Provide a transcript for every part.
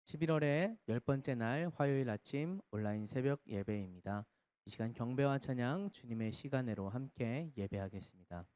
(11월의) 10번째 날 화요일 아침 온라인 새벽 예배입니다. 이 시간 경배와 찬양 주님의 시간으로 함께 예배하겠습니다.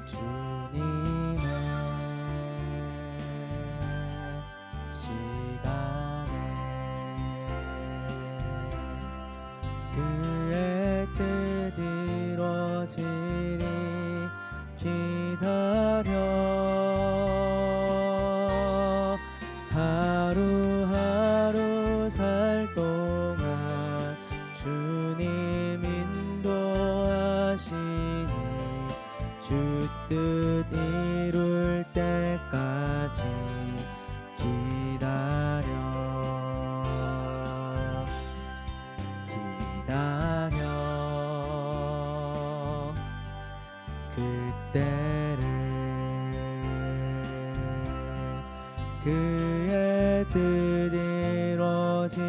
주님의 시간에 그의 뜻 이루어지리 기다려 하루하루 살 동안 주님 인도하시니 주 뜻 이룰 때까지 기다려 그때를 그의 뜻 이루어지리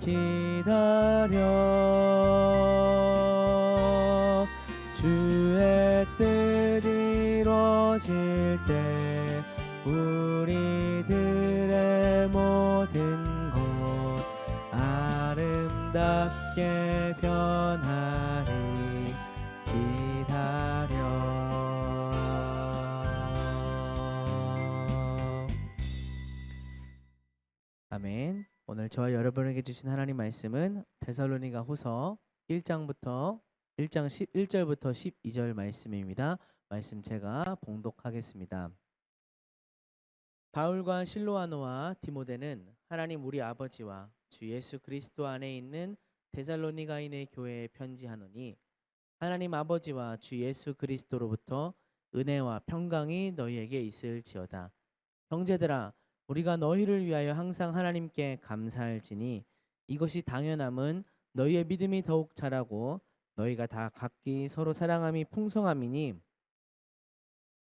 기다려 주의 뜻 이루어질 때 우리들의 모든 것 아름답게 변하리 기다려. 아멘. 오늘 저와 여러분에게 주신 하나님 말씀은 데살로니가 후서 1장 11절부터 12절 말씀입니다. 말씀 제가 봉독하겠습니다. 바울과 실로아노와 디모데는 하나님 우리 아버지와 주 예수 그리스도 안에 있는 데살로니가인의 교회에 편지하노니 하나님 아버지와 주 예수 그리스도로부터 은혜와 평강이 너희에게 있을지어다. 형제들아, 우리가 너희를 위하여 항상 하나님께 감사할지니 이것이 당연함은 너희의 믿음이 더욱 자라고 너희가 다 각기 서로 사랑함이 풍성함이니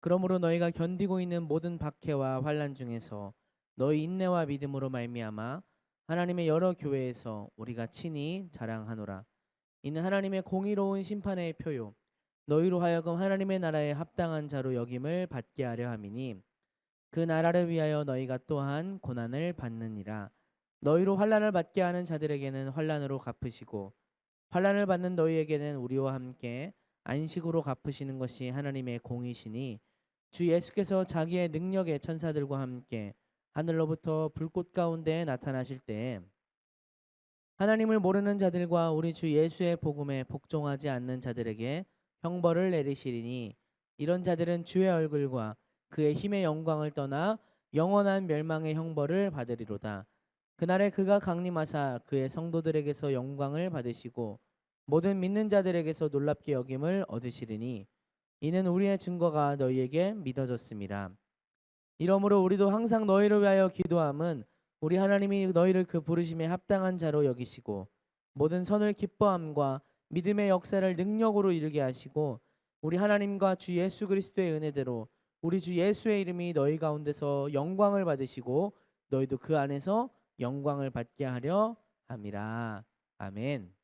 그러므로 너희가 견디고 있는 모든 박해와 환난 중에서 너희 인내와 믿음으로 말미암아 하나님의 여러 교회에서 우리가 친히 자랑하노라. 이는 하나님의 공의로운 심판의 표요 너희로 하여금 하나님의 나라에 합당한 자로 여김을 받게 하려 함이니 그 나라를 위하여 너희가 또한 고난을 받느니라. 너희로 환난을 받게 하는 자들에게는 환난으로 갚으시고 환난을 받는 너희에게는 우리와 함께 안식으로 갚으시는 것이 하나님의 공이시니 주 예수께서 자기의 능력의 천사들과 함께 하늘로부터 불꽃 가운데 나타나실 때에 하나님을 모르는 자들과 우리 주 예수의 복음에 복종하지 않는 자들에게 형벌을 내리시리니 이런 자들은 주의 얼굴과 그의 힘의 영광을 떠나 영원한 멸망의 형벌을 받으리로다. 그날에 그가 강림하사 그의 성도들에게서 영광을 받으시고 모든 믿는 자들에게서 놀랍게 여김을 얻으시리니 이는 우리의 증거가 너희에게 믿어졌습니다. 이러므로 우리도 항상 너희를 위하여 기도함은 우리 하나님이 너희를 그 부르심에 합당한 자로 여기시고 모든 선을 기뻐함과 믿음의 역사를 능력으로 이루게 하시고 우리 하나님과 주 예수 그리스도의 은혜대로 우리 주 예수의 이름이 너희 가운데서 영광을 받으시고 너희도 그 안에서 영광을 받게 하려 함이라. 아멘.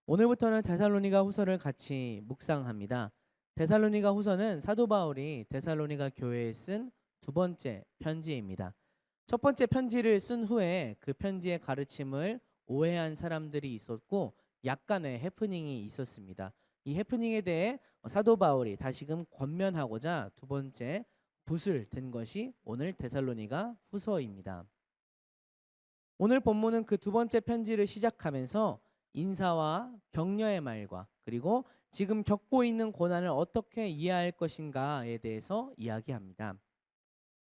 오늘부터는 데살로니가 후서를 같이 묵상합니다. 데살로니가 후서는 사도 바울이 데살로니가 교회에 쓴 두 번째 편지입니다. 첫 번째 편지를 쓴 후에 그 편지의 가르침을 오해한 사람들이 있었고 약간의 해프닝이 있었습니다. 이 해프닝에 대해 사도 바울이 다시금 권면하고자 두 번째 붓을 든 것이 오늘 데살로니가 후서입니다. 오늘 본문은 그 두 번째 편지를 시작하면서 인사와 격려의 말과 그리고 지금 겪고 있는 고난을 어떻게 이해할 것인가에 대해서 이야기합니다.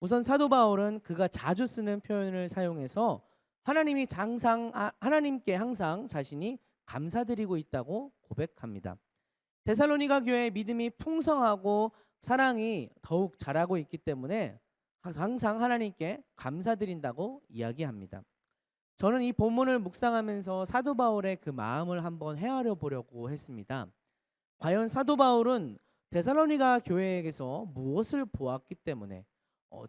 우선 사도 바울은 그가 자주 쓰는 표현을 사용해서 하나님께 항상 자신이 감사드리고 있다고 고백합니다. 데살로니가 교회의 믿음이 풍성하고 사랑이 더욱 자라고 있기 때문에 항상 하나님께 감사드린다고 이야기합니다. 저는 이 본문을 묵상하면서 사도 바울의 그 마음을 한번 헤아려 보려고 했습니다. 과연 사도 바울은 데살로니가 교회에게서 무엇을 보았기 때문에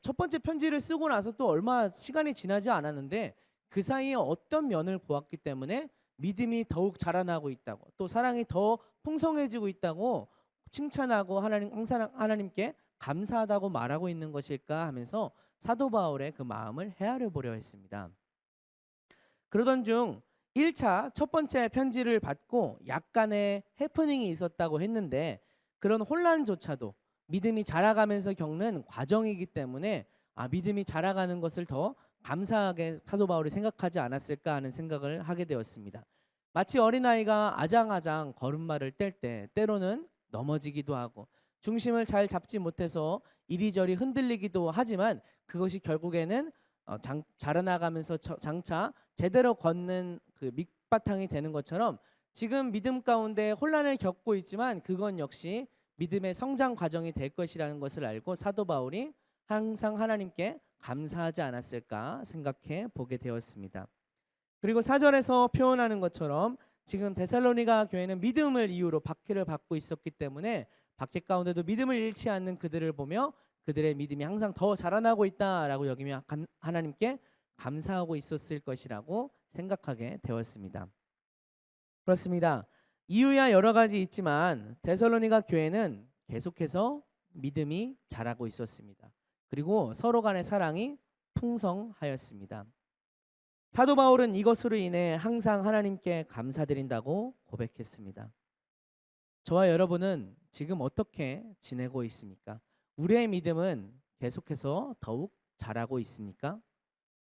첫 번째 편지를 쓰고 나서 또 얼마 시간이 지나지 않았는데 그 사이에 어떤 면을 보았기 때문에 믿음이 더욱 자라나고 있다고, 또 사랑이 더 풍성해지고 있다고 칭찬하고 항상 하나님께 감사하다고 말하고 있는 것일까 하면서 사도 바울의 그 마음을 헤아려 보려 했습니다. 그러던 중 1차 첫 번째 편지를 받고 약간의 해프닝이 있었다고 했는데, 그런 혼란조차도 믿음이 자라가면서 겪는 과정이기 때문에 믿음이 자라가는 것을 더 감사하게 사도 바울이 생각하지 않았을까 하는 생각을 하게 되었습니다. 마치 어린아이가 아장아장 걸음마를 뗄 때 때로는 넘어지기도 하고 중심을 잘 잡지 못해서 이리저리 흔들리기도 하지만 그것이 결국에는 자라나가면서 장차 제대로 걷는 그 밑바탕이 되는 것처럼, 지금 믿음 가운데 혼란을 겪고 있지만 그건 역시 믿음의 성장 과정이 될 것이라는 것을 알고 사도 바울이 항상 하나님께 감사하지 않았을까 생각해 보게 되었습니다. 그리고 4절에서 표현하는 것처럼 지금 데살로니가 교회는 믿음을 이유로 박해를 받고 있었기 때문에 박해 가운데도 믿음을 잃지 않는 그들을 보며 그들의 믿음이 항상 더 자라나고 있다라고 여기며 하나님께 감사하고 있었을 것이라고 생각하게 되었습니다. 그렇습니다. 이유야 여러 가지 있지만 데살로니가 교회는 계속해서 믿음이 자라고 있었습니다. 그리고 서로 간의 사랑이 풍성하였습니다. 사도 바울은 이것으로 인해 항상 하나님께 감사드린다고 고백했습니다. 저와 여러분은 지금 어떻게 지내고 있습니까? 우리의 믿음은 계속해서 더욱 자라고 있습니까?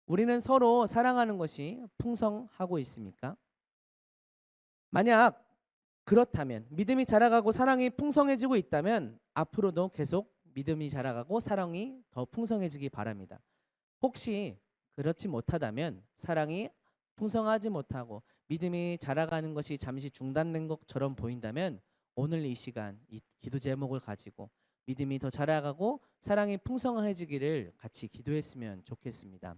우리는 서로 사랑하는 것이 풍성하고 있습니까? 만약 그렇다면, 믿음이 자라가고 사랑이 풍성해지고 있다면 앞으로도 계속 믿음이 자라가고 사랑이 더 풍성해지기 바랍니다. 혹시 그렇지 못하다면, 사랑이 풍성하지 못하고 믿음이 자라가는 것이 잠시 중단된 것처럼 보인다면 오늘 이 시간 이 기도 제목을 가지고 믿음이 더 자라가고 사랑이 풍성해지기를 같이 기도했으면 좋겠습니다.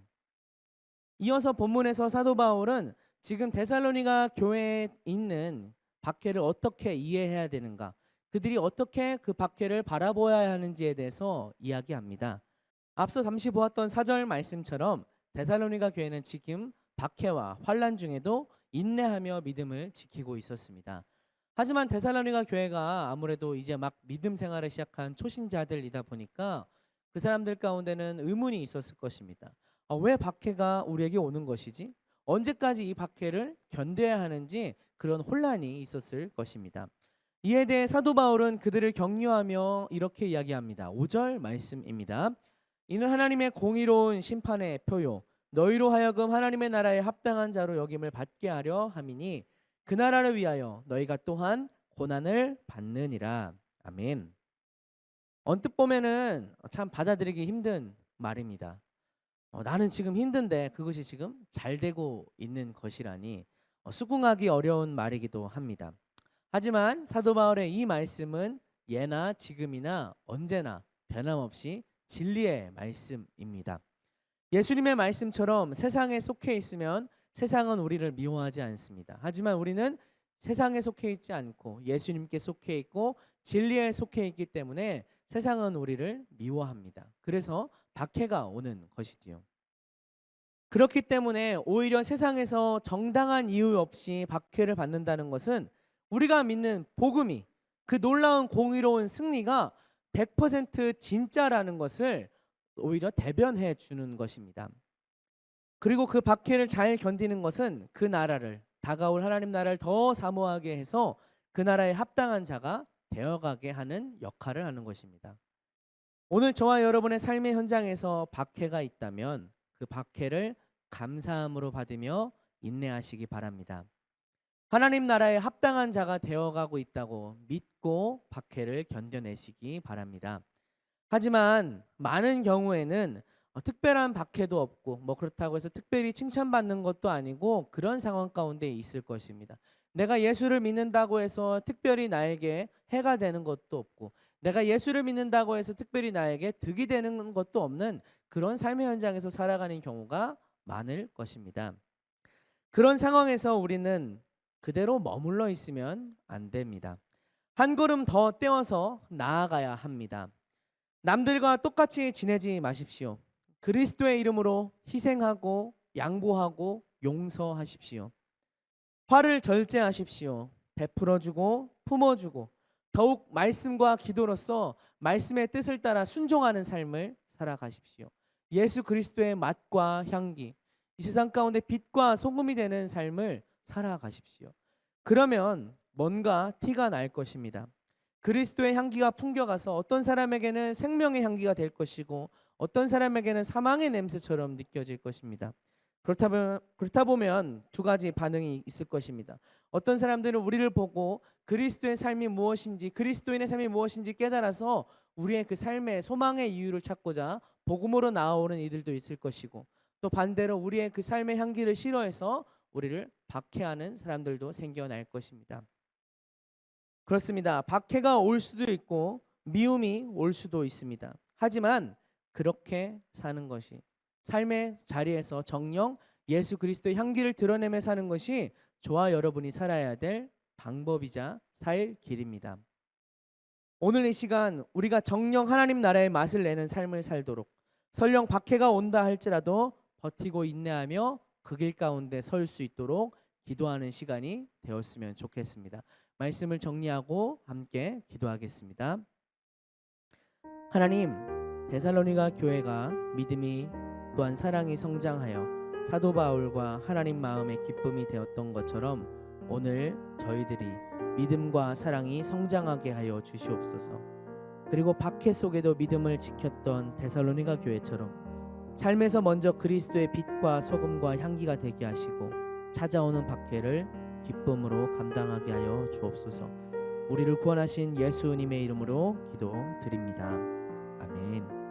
이어서 본문에서 사도 바울은 지금 데살로니가 교회에 있는 박해를 어떻게 이해해야 되는가, 그들이 어떻게 그 박해를 바라보아야 하는지에 대해서 이야기합니다. 앞서 잠시 보았던 4절 말씀처럼 데살로니가 교회는 지금 박해와 환난 중에도 인내하며 믿음을 지키고 있었습니다. 하지만 데살로니가 교회가 아무래도 이제 막 믿음 생활을 시작한 초신자들이다 보니까 그 사람들 가운데는 의문이 있었을 것입니다. 왜 박해가 우리에게 오는 것이지? 언제까지 이 박해를 견뎌야 하는지 그런 혼란이 있었을 것입니다. 이에 대해 사도 바울은 그들을 격려하며 이렇게 이야기합니다. 5절 말씀입니다. 이는 하나님의 공의로운 심판의 표요 너희로 하여금 하나님의 나라에 합당한 자로 여김을 받게 하려 함이니 그 나라를 위하여 너희가 또한 고난을 받느니라. 아멘. 언뜻 보면은 참 받아들이기 힘든 말입니다. 나는 지금 힘든데 그것이 지금 잘 되고 있는 것이라니 수긍하기 어려운 말이기도 합니다. 하지만 사도 바울의 이 말씀은 예나 지금이나 언제나 변함없이 진리의 말씀입니다. 예수님의 말씀처럼 세상에 속해 있으면 세상은 우리를 미워하지 않습니다. 하지만 우리는 세상에 속해 있지 않고 예수님께 속해 있고 진리에 속해 있기 때문에 세상은 우리를 미워합니다. 그래서 박해가 오는 것이지요. 그렇기 때문에 오히려 세상에서 정당한 이유 없이 박해를 받는다는 것은 우리가 믿는 복음이, 그 놀라운 공의로운 승리가 100% 진짜라는 것을 오히려 대변해 주는 것입니다. 그리고 그 박해를 잘 견디는 것은 그 나라를, 다가올 하나님 나라를 더 사모하게 해서 그 나라에 합당한 자가 되어가게 하는 역할을 하는 것입니다. 오늘 저와 여러분의 삶의 현장에서 박해가 있다면 그 박해를 감사함으로 받으며 인내하시기 바랍니다. 하나님 나라에 합당한 자가 되어가고 있다고 믿고 박해를 견뎌내시기 바랍니다. 하지만 많은 경우에는 특별한 박해도 없고 그렇다고 해서 특별히 칭찬받는 것도 아니고 그런 상황 가운데 있을 것입니다. 내가 예수를 믿는다고 해서 특별히 나에게 해가 되는 것도 없고 내가 예수를 믿는다고 해서 특별히 나에게 득이 되는 것도 없는 그런 삶의 현장에서 살아가는 경우가 많을 것입니다. 그런 상황에서 우리는 그대로 머물러 있으면 안 됩니다. 한 걸음 더 떼어서 나아가야 합니다. 남들과 똑같이 지내지 마십시오. 그리스도의 이름으로 희생하고 양보하고 용서하십시오. 화를 절제하십시오. 베풀어주고 품어주고 더욱 말씀과 기도로서 말씀의 뜻을 따라 순종하는 삶을 살아가십시오. 예수 그리스도의 맛과 향기, 이 세상 가운데 빛과 소금이 되는 삶을 살아가십시오. 그러면 뭔가 티가 날 것입니다. 그리스도의 향기가 풍겨가서 어떤 사람에게는 생명의 향기가 될 것이고 어떤 사람에게는 사망의 냄새처럼 느껴질 것입니다. 그렇다 보면 두 가지 반응이 있을 것입니다. 어떤 사람들은 우리를 보고 그리스도의 삶이 무엇인지, 그리스도인의 삶이 무엇인지 깨달아서 우리의 그 삶의 소망의 이유를 찾고자 복음으로 나아오는 이들도 있을 것이고, 또 반대로 우리의 그 삶의 향기를 싫어해서 우리를 박해하는 사람들도 생겨날 것입니다. 그렇습니다. 박해가 올 수도 있고 미움이 올 수도 있습니다. 하지만 그렇게 사는 것이, 삶의 자리에서 정녕 예수 그리스도의 향기를 드러내며 사는 것이 저와 여러분이 살아야 될 방법이자 살 길입니다. 오늘 이 시간 우리가 정녕 하나님 나라의 맛을 내는 삶을 살도록, 설령 박해가 온다 할지라도 버티고 인내하며 그 길 가운데 설 수 있도록 기도하는 시간이 되었으면 좋겠습니다. 말씀을 정리하고 함께 기도하겠습니다. 하나님, 데살로니가 교회가 믿음이 또한 사랑이 성장하여 사도 바울과 하나님 마음의 기쁨이 되었던 것처럼 오늘 저희들이 믿음과 사랑이 성장하게 하여 주시옵소서. 그리고 박해 속에도 믿음을 지켰던 데살로니가 교회처럼 삶에서 먼저 그리스도의 빛과 소금과 향기가 되게 하시고 찾아오는 박해를 기쁨으로 감당하게 하여 주옵소서. 우리를 구원하신 예수님의 이름으로 기도드립니다. 아멘.